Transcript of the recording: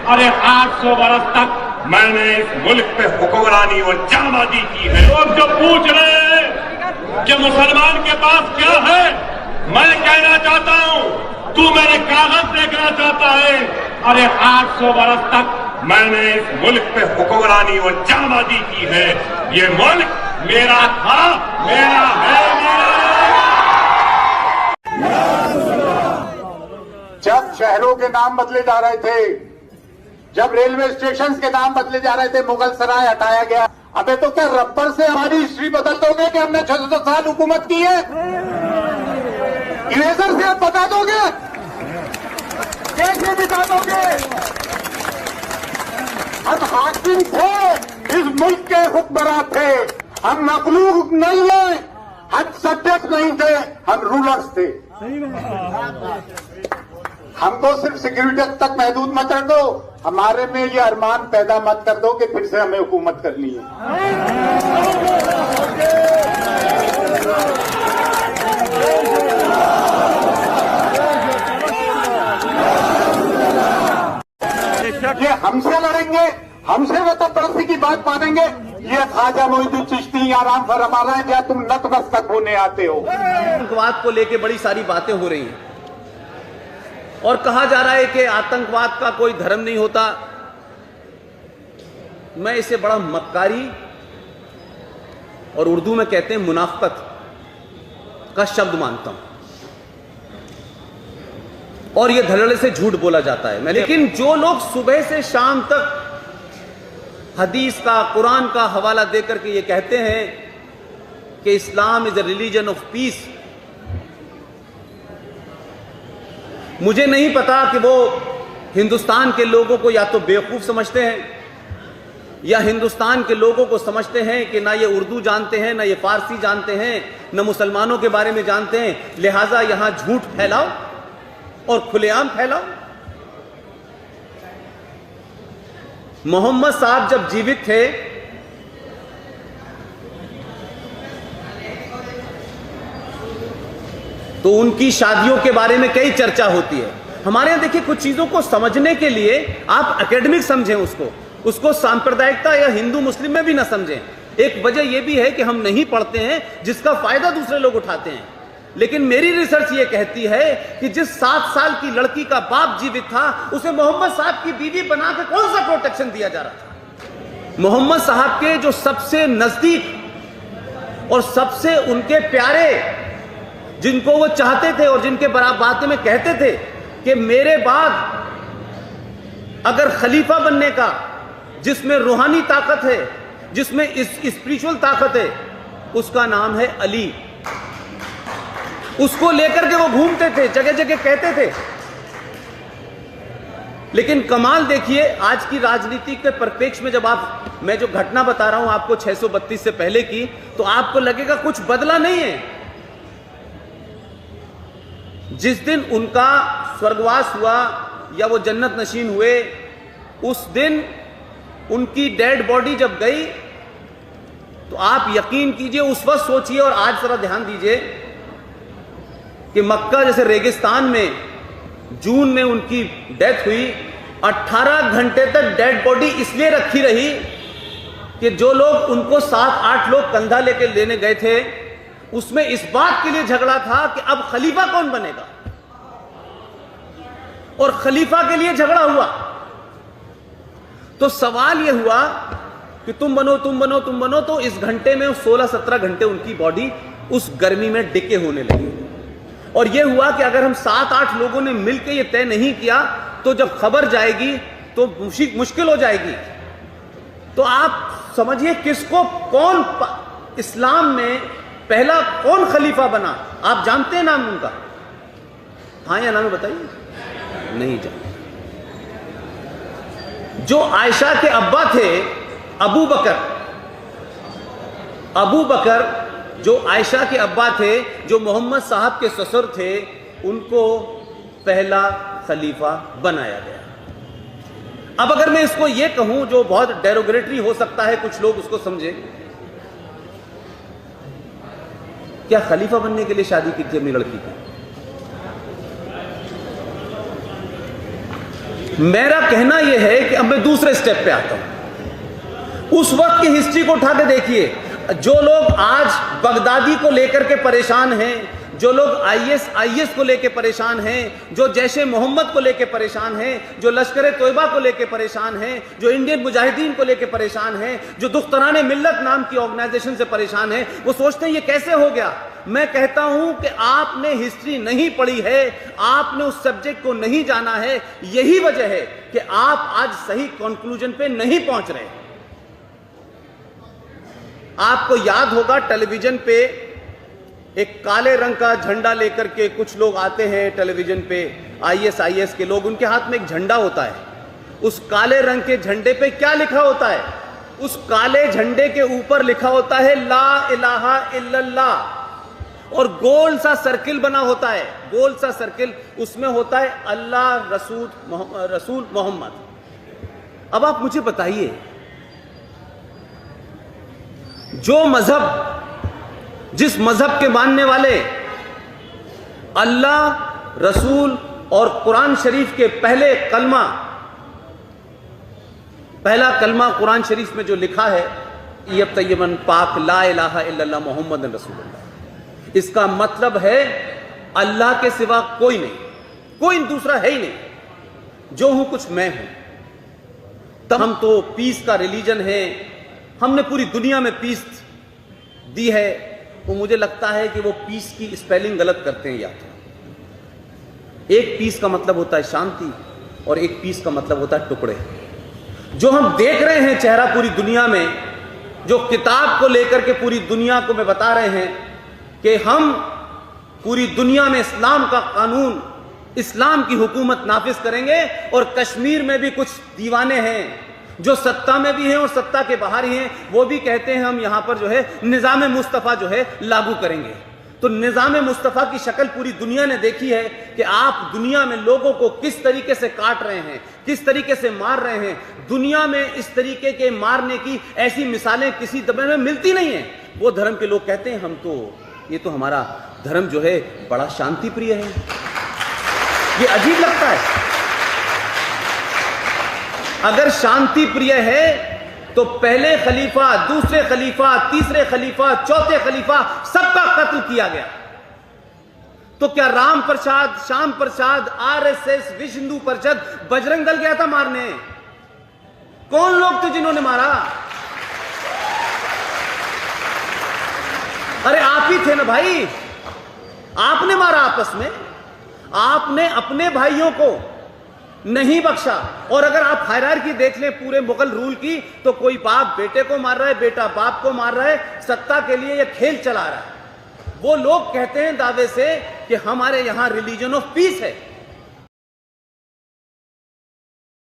अरे 800 बरस तक मैंने इस मुल्क पे हुक्मरानी और जामादी की है। लोग जो पूछ रहे हैं कि मुसलमान के पास क्या है, मैं कहना चाहता हूं, तू मेरे कागज देखना चाहता है। अरे 800 बरस तक मैंने इस मुल्क पे हुक्मरानी और जामादी की है। ये मुल्क मेरा था, मेरा है, मेरा है। जब शहरों के नाम बदले जा रहे थे, जब रेलवे स्टेशन के नाम बदले जा रहे थे, मुगल सराय हटाया गया। अबे तो क्या रबर से हमारी हिस्ट्री बदल दोगे कि हमने 600 साल हुकूमत की है? इरेजर से आप बता दोगे? कैसे बता दोगे? हम हाकिम थे, इस मुल्क के हुक्मरान थे। हम मखलूक नहीं है, हम सब्जेक्ट नहीं थे, हम रूलर्स थे। हमको सिर्फ सिक्योरिटी तक महदूद मत कर दो, हमारे में ये अरमान पैदा मत कर दो कि फिर से हमें हुकूमत करनी है। ये हमसे लड़ेंगे, हमसे वतनपरस्ती की बात मानेंगे, ये ख्वाजा मोइनुद्दीन चिश्ती आराम फरमा रहा है क्या तुम नतमस्तक होने आते हो? आतंकवाद को लेके बड़ी सारी बातें हो रही हैं और कहा जा रहा है कि आतंकवाद का कोई धर्म नहीं होता। मैं इसे बड़ा मक्कारी और उर्दू में कहते हैं मुनाफिकत का शब्द मानता हूं और यह धड़ल्ले से झूठ बोला जाता है। लेकिन जो लोग सुबह से शाम तक हदीस का, कुरान का हवाला देकर के ये कहते हैं कि Islam is a religion of peace, मुझे नहीं पता कि वो हिंदुस्तान के लोगों को या तो बेवकूफ समझते हैं या हिंदुस्तान के लोगों को समझते हैं कि ना ये उर्दू जानते हैं, ना ये फारसी जानते हैं, ना मुसलमानों के बारे में जानते हैं, लिहाजा यहां झूठ फैलाओ और खुलेआम फैलाओ। मोहम्मद साहब जब जीवित थे तो उनकी शादियों के बारे में कई चर्चा होती है। हमारे यहां देखिए, कुछ चीजों को समझने के लिए आप एकेडमिक समझें उसको सांप्रदायिकता या हिंदू मुस्लिम में भी ना समझें। एक वजह यह भी है कि हम नहीं पढ़ते हैं, जिसका फायदा दूसरे लोग उठाते हैं। लेकिन मेरी रिसर्च ये कहती है कि जिस 7 साल की लड़की का बाप जीवित था, उसे मोहम्मद साहब की बीवी बना के कौन सा प्रोटेक्शन दिया जा रहा था? मोहम्मद साहब के जो सबसे नजदीक और सबसे उनके प्यारे, जिनको वो चाहते थे और जिनके बराबर बातें में कहते थे कि मेरे बाद अगर खलीफा बनने का, जिसमें रूहानी ताकत है, जिसमें स्पिरिचुअल ताकत है, उसका नाम है अली। उसको लेकर के वो घूमते थे, जगह जगह कहते थे। लेकिन कमाल देखिए आज की राजनीति के परिप्रेक्ष्य में, जब मैं जो घटना बता रहा हूं आपको 632 से पहले की, तो आपको लगेगा कुछ बदला नहीं है। जिस दिन उनका स्वर्गवास हुआ या वो जन्नत नशीन हुए, उस दिन उनकी डेड बॉडी जब गई तो आप यकीन कीजिए, उस वक्त सोचिए और आज जरा ध्यान दीजिए कि मक्का जैसे रेगिस्तान में जून में उनकी डेथ हुई। 18 घंटे तक डेड बॉडी इसलिए रखी रही कि जो लोग उनको 7-8 लोग कंधा लेके लेने गए थे, उसमें इस बात के लिए झगड़ा था कि अब खलीफा कौन बनेगा, और खलीफा के लिए झगड़ा हुआ। तो सवाल यह हुआ कि तुम बनो तुम बनो तुम बनो, तो इस घंटे में 16-17 घंटे उनकी बॉडी उस गर्मी में डिके होने लगी। और यह हुआ कि अगर हम 7-8 लोगों ने मिलकर यह तय नहीं किया तो जब खबर जाएगी तो मुश्किल हो जाएगी। तो आप समझिए किसको कौन इस्लाम में पहला कौन खलीफा बना, आप जानते हैं नाम उनका? हाँ या ना में बताइए, नहीं जानते। जो आयशा के अब्बा थे अबू बकर, जो आयशा के अब्बा थे, जो मोहम्मद साहब के ससुर थे, उनको पहला खलीफा बनाया गया। अब अगर मैं इसको ये कहूं, जो बहुत डेरोगेटरी हो सकता है, कुछ लोग उसको समझे, क्या खलीफा बनने के लिए शादी की थी अपनी लड़की की? میرا کہنا یہ ہے کہ اب میں دوسرے سٹیپ پہ آتا ہوں. اس وقت کی ہسٹری کو اٹھا کے دیکھیے. جو لوگ آج بغدادی کو لے کر کے پریشان ہیں, جو لوگ آئی ایس کو لے کے پریشان ہیں, جو جیش محمد کو لے کے پریشان ہیں, جو لشکر طیبہ کو لے کے پریشان ہیں, جو انڈین مجاہدین کو لے کے پریشان ہیں, جو دختران ملت نام کی آرگنائزیشن سے پریشان ہیں, وہ سوچتے ہیں یہ کیسے ہو گیا. میں کہتا ہوں کہ آپ نے ہسٹری نہیں پڑھی ہے, آپ نے اس سبجیکٹ کو نہیں جانا ہے. یہی وجہ ہے کہ آپ آج صحیح کنکلوژن پہ نہیں پہنچ رہے. آپ کو یاد ہوگا ٹیلی ویژن پہ ایک کالے رنگ کا جھنڈا لے کر کے کچھ لوگ آتے ہیں ٹیلی ویژن پہ, آئی ایس کے لوگ, ان کے ہاتھ میں ایک جھنڈا ہوتا ہے. اس کالے رنگ کے جھنڈے پہ کیا لکھا ہوتا ہے؟ اس کالے جھنڈے کے اوپر لکھا ہوتا ہے لا الہ الا اللہ, اور گول سا سرکل بنا ہوتا ہے, گول سا سرکل, اس میں ہوتا ہے اللہ رسول محمد. اب آپ مجھے بتائیے, جو مذہب, جس مذہب کے ماننے والے اللہ, رسول اور قرآن شریف کے پہلا کلمہ قرآن شریف میں جو لکھا ہے یہ طیباً پاک لا الہ الا اللہ محمد رسول اللہ, اس کا مطلب ہے اللہ کے سوا کوئی نہیں, کوئی دوسرا ہے ہی نہیں, جو ہوں کچھ میں ہوں. تب ہم تو پیس کا ریلیجن ہے, ہم نے پوری دنیا میں پیس دی ہے. وہ مجھے لگتا ہے کہ وہ پیس کی اسپیلنگ غلط کرتے ہیں. یا تو ایک پیس کا مطلب ہوتا ہے شانتی, اور ایک پیس کا مطلب ہوتا ہے ٹکڑے. جو ہم دیکھ رہے ہیں چہرہ پوری دنیا میں, جو کتاب کو لے کر کے پوری دنیا کو میں بتا رہے ہیں کہ ہم پوری دنیا میں اسلام کا قانون, اسلام کی حکومت نافذ کریں گے, اور کشمیر میں بھی کچھ دیوانے ہیں جو سطح میں بھی ہیں اور سطح کے باہر ہی ہیں, وہ بھی کہتے ہیں ہم یہاں پر جو ہے نظام مصطفیٰ جو ہے لاگو کریں گے. تو نظام مصطفیٰ کی شکل پوری دنیا نے دیکھی ہے کہ آپ دنیا میں لوگوں کو کس طریقے سے کاٹ رہے ہیں, کس طریقے سے مار رہے ہیں. دنیا میں اس طریقے کے مارنے کی ایسی مثالیں کسی دھرم میں ملتی نہیں ہیں. وہ دھرم کے لوگ کہتے ہیں یہ تو ہمارا دھرم جو ہے بڑا شانتی پریہ ہے. یہ عجیب لگتا ہے. اگر شانتی پریہ ہے تو پہلے خلیفہ, دوسرے خلیفہ, تیسرے خلیفہ, چوتھے خلیفہ سب کا قتل کیا گیا. تو کیا رام پرساد, شام پرساد, RSS, وشو ہندو پریشد, بجرنگ دل گیا تھا مارنے؟ کون لوگ تھے جنہوں نے مارا؟ ارے آپ ہی تھے نا بھائی, آپ نے مارا آپس میں, آپ نے اپنے بھائیوں کو نہیں بخشا. اور اگر آپ ہائرارکی دیکھ لیں پورے مغل رول کی, تو کوئی باپ بیٹے کو مار رہا ہے, بیٹا باپ کو مار رہا ہے, ستا کے لیے یہ کھیل چلا رہا ہے. وہ لوگ کہتے ہیں دعوے سے کہ ہمارے یہاں ریلیجن آف پیس ہے.